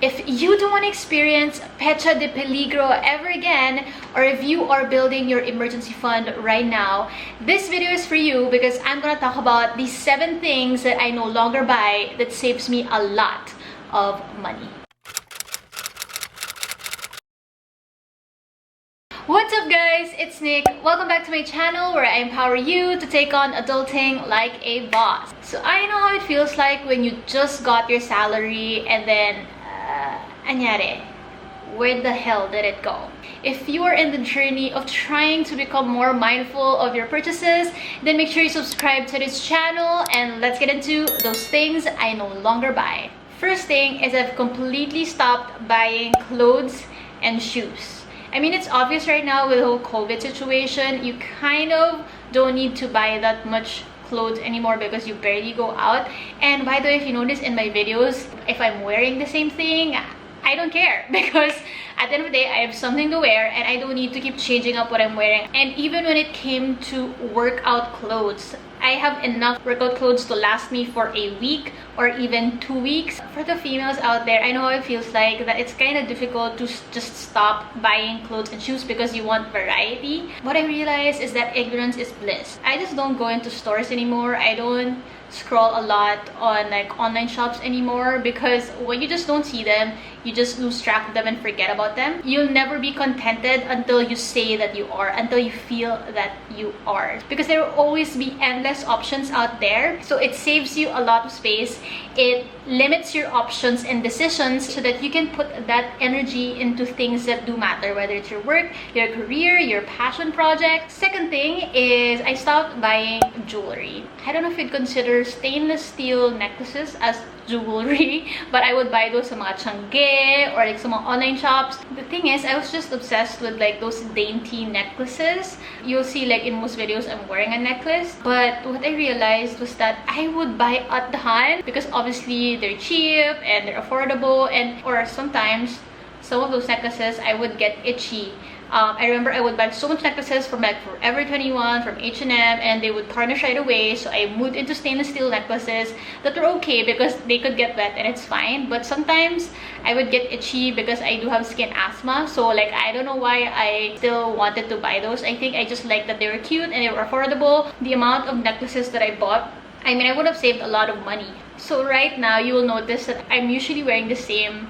If you don't want to experience petsa de peligro ever again, or if you are building your emergency fund right now, this video is for you because I'm gonna talk about these 7 things that I no longer buy that saves me a lot of money. What's up guys, it's Nick. Welcome back to my channel where I empower you to take on adulting like a boss. So I know how it feels like when you just got your salary and then anyare, where the hell did it go? If you are in the journey of trying to become more mindful of your purchases, then make sure you subscribe to this channel and let's get into those things I no longer buy. First thing is I've completely stopped buying clothes and shoes. I mean, it's obvious right now with the whole COVID situation, you kind of don't need to buy that much clothes anymore because you barely go out. And by the way, if you notice in my videos, if I'm wearing the same thing, I don't care because at the end of the day, I have something to wear and I don't need to keep changing up what I'm wearing. And even when it came to workout clothes, I have enough workout clothes to last me for a week or even 2 weeks. For the females out there, I know how it feels like that it's kind of difficult to just stop buying clothes and shoes because you want variety. What I realized is that ignorance is bliss. I just don't go into stores anymore. I don't scroll a lot on like online shops anymore because when you just don't see them, you just lose track of them and forget about them. You'll never be contented until you say that you are, until you feel that you are, because there will always be endless options out there. So it saves you a lot of space. It limits your options and decisions so that you can put that energy into things that do matter, whether it's your work, your career, your passion project. Second thing is I stopped buying jewelry. I don't know if you'd consider stainless steel necklaces as jewelry, but I would buy those sa mga Tiangge or like some online shops. The thing is, I was just obsessed with like those dainty necklaces. You'll see like in most videos I'm wearing a necklace, but what I realized was that I would buy a ton because obviously they're cheap and they're affordable, and or sometimes some of those necklaces I would get itchy. I remember I would buy so much necklaces from like Forever 21, from H&M, and they would tarnish right away. So I moved into stainless steel necklaces that were okay because they could get wet and it's fine. But sometimes I would get itchy because I do have skin asthma. So like I don't know why I still wanted to buy those. I think I just liked that they were cute and they were affordable. The amount of necklaces that I bought, I mean, I would have saved a lot of money. So right now you will notice that I'm usually wearing the same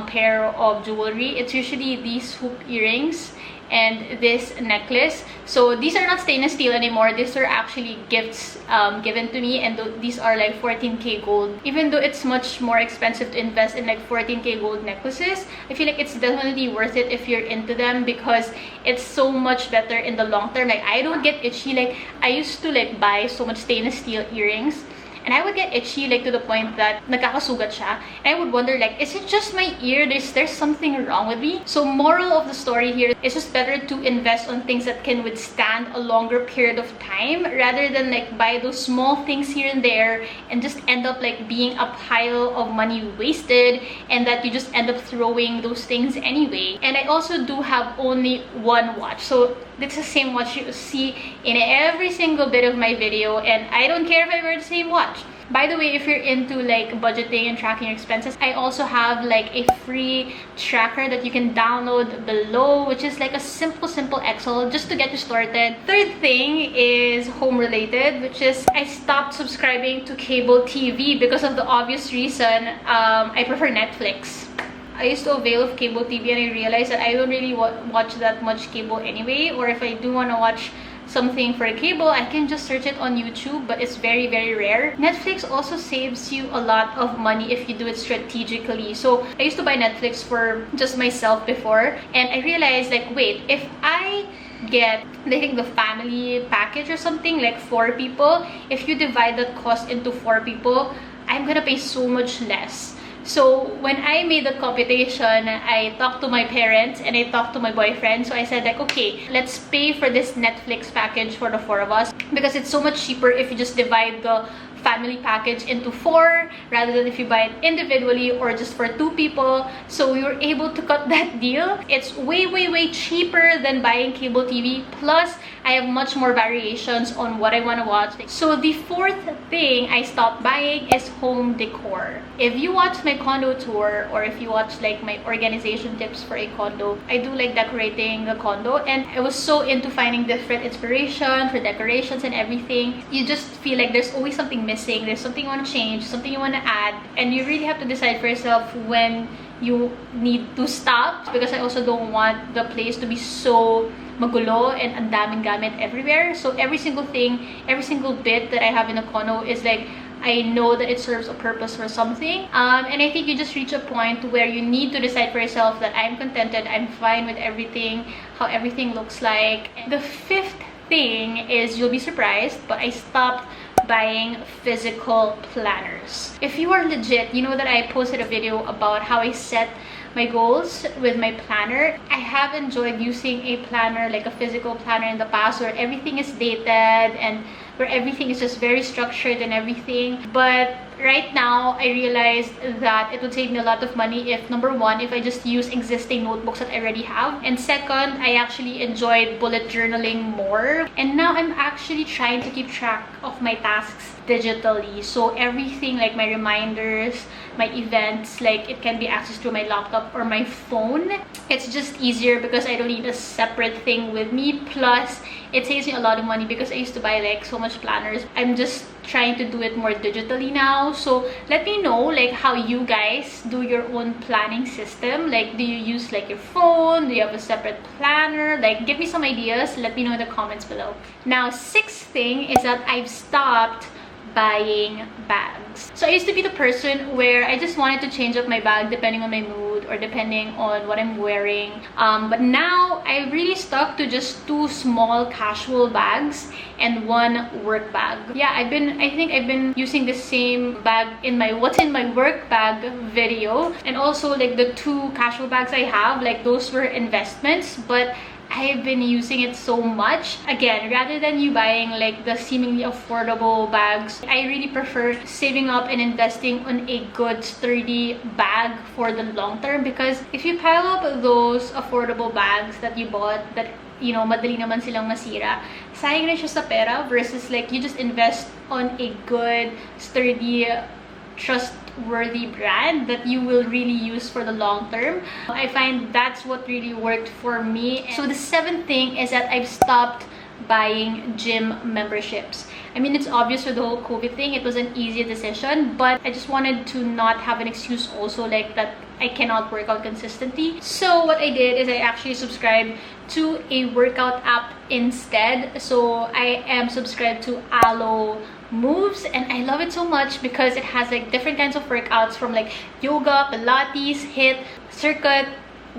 pair of jewelry. It's usually these hoop earrings and this necklace. So these are not stainless steel anymore. These are actually gifts given to me, and these are like 14k gold. Even though it's much more expensive to invest in like 14k gold necklaces, I feel like it's definitely worth it if you're into them because it's so much better in the long term. Like I don't get itchy. Like I used to like buy so much stainless steel earrings and I would get itchy like to the point that nagkakasugat siya. And I would wonder like, is it just my ear? Is there something wrong with me? So moral of the story here, it's just better to invest on things that can withstand a longer period of time rather than like buy those small things here and there and just end up like being a pile of money wasted and that you just end up throwing those things anyway. And I also do have only one watch. So it's the same watch you see in every single bit of my video, and I don't care if I wear the same watch. By the way, if you're into like budgeting and tracking your expenses, I also have like a free tracker that you can download below, which is like a simple Excel just to get you started. Third thing is home related, which is I stopped subscribing to cable TV because of the obvious reason. I prefer Netflix. I used to avail of cable TV and I realized that I don't really watch that much cable anyway, or if I do want to watch something for cable, I can just search it on YouTube, but it's very rare. Netflix also saves you a lot of money if you do it strategically. So I used to buy Netflix for just myself before, and I realized like, wait, if I get, I think, the family package or something, like 4 people, if you divide that cost into 4 people, I'm gonna pay so much less. So when I made the computation, I talked to my parents and I talked to my boyfriend. So I said like, okay, let's pay for this Netflix package for the 4 of us because it's so much cheaper if you just divide the family package into 4 rather than if you buy it individually or just for 2 people. So we were able to cut that deal. It's way cheaper than buying cable TV. Plus, I have much more variations on what I want to watch. So the 4th thing I stopped buying is home decor. If you watch my condo tour or if you watch like my organization tips for a condo, I do like decorating the condo, and I was so into finding different inspiration for decorations and everything. You just feel like there's always something missing, there's something you want to change, something you want to add, and you really have to decide for yourself when you need to stop, because I also don't want the place to be so magulo and ang daming gamit everywhere. So every single thing, every single bit that I have in a condo is like, I know that it serves a purpose for something. And I think you just reach a point where you need to decide for yourself that I'm contented, I'm fine with everything, how everything looks like. The 5th thing is, you'll be surprised, but I stopped buying physical planners. If you are legit, you know that I posted a video about how I set my goals with my planner. I have enjoyed using a planner, like a physical planner in the past, where everything is dated and where everything is just very structured and everything. But right now, I realized that it would save me a lot of money if, number one, if I just use existing notebooks that I already have. And second, I actually enjoyed bullet journaling more. And now I'm actually trying to keep track of my tasks digitally. So everything, like my reminders, my events, like it can be accessed through my laptop or my phone. It's just easier because I don't need a separate thing with me. Plus, it saves me a lot of money because I used to buy like so much planners. I'm just trying to do it more digitally now. So let me know like how you guys do your own planning system. Like, do you use like your phone? Do you have a separate planner? Like, give me some ideas. Let me know in the comments below. Now, 6th thing is that I've stopped buying bags. So I used to be the person where I just wanted to change up my bag depending on my mood or depending on what I'm wearing. But now I really stuck to just 2 small casual bags and 1 work bag. Yeah, I think I've been using the same bag in my what's in my work bag video, and also like the 2 casual bags I have, like those were investments, but I've been using it so much. Again, rather than you buying like the seemingly affordable bags, I really prefer saving up and investing on a good sturdy bag for the long term, because if you pile up those affordable bags that you bought that, you know, madali naman silang masira, sayang rin siya sa pera, versus like you just invest on a good, sturdy, trustworthy brand that you will really use for the long term. I find that's what really worked for me. So the 7th thing is that I've stopped buying gym memberships. I mean, it's obvious with the whole COVID thing, it was an easy decision, but I just wanted to not have an excuse also like that I cannot work out consistently. So what I did is I actually subscribed to a workout app instead. So I am subscribed to Alo Moves, and I love it so much because it has like different kinds of workouts, from like yoga, pilates, HIIT, circuit,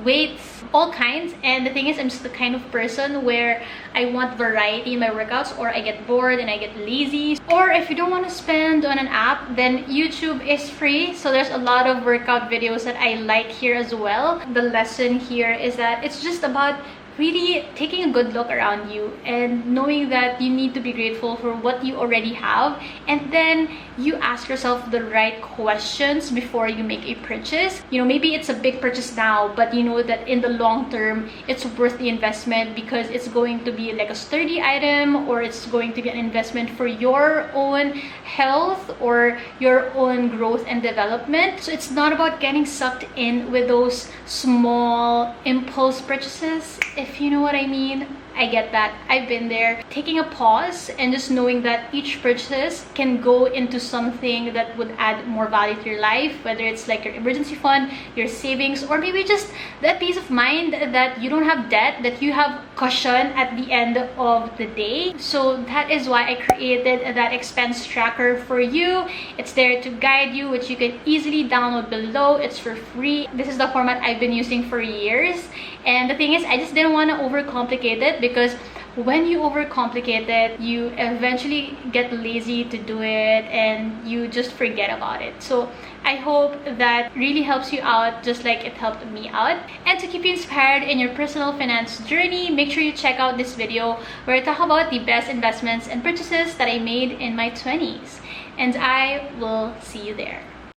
weights, all kinds. And the thing is, I'm just the kind of person where I want variety in my workouts, or I get bored and I get lazy. Or if you don't want to spend on an app, then YouTube is free, so there's a lot of workout videos that I like here as well. The lesson here is that it's just about really taking a good look around you and knowing that you need to be grateful for what you already have, and then you ask yourself the right questions before you make a purchase. You know, maybe it's a big purchase now, but you know that in the long term it's worth the investment because it's going to be like a sturdy item, or it's going to be an investment for your own health or your own growth and development. So it's not about getting sucked in with those small impulse purchases, if you know what I mean. I get that. I've been there. Taking a pause and just knowing that each purchase can go into something that would add more value to your life, whether it's like your emergency fund, your savings, or maybe just that peace of mind that you don't have debt, that you have cushion at the end of the day. So that is why I created that expense tracker for you. It's there to guide you, which you can easily download below. It's for free. This is the format I've been using for years. And the thing is, I just didn't want to overcomplicate it, because when you overcomplicate it, you eventually get lazy to do it and you just forget about it. So I hope that really helps you out just like it helped me out. And to keep you inspired in your personal finance journey, make sure you check out this video where I talk about the best investments and purchases that I made in my 20s. and I will see you there.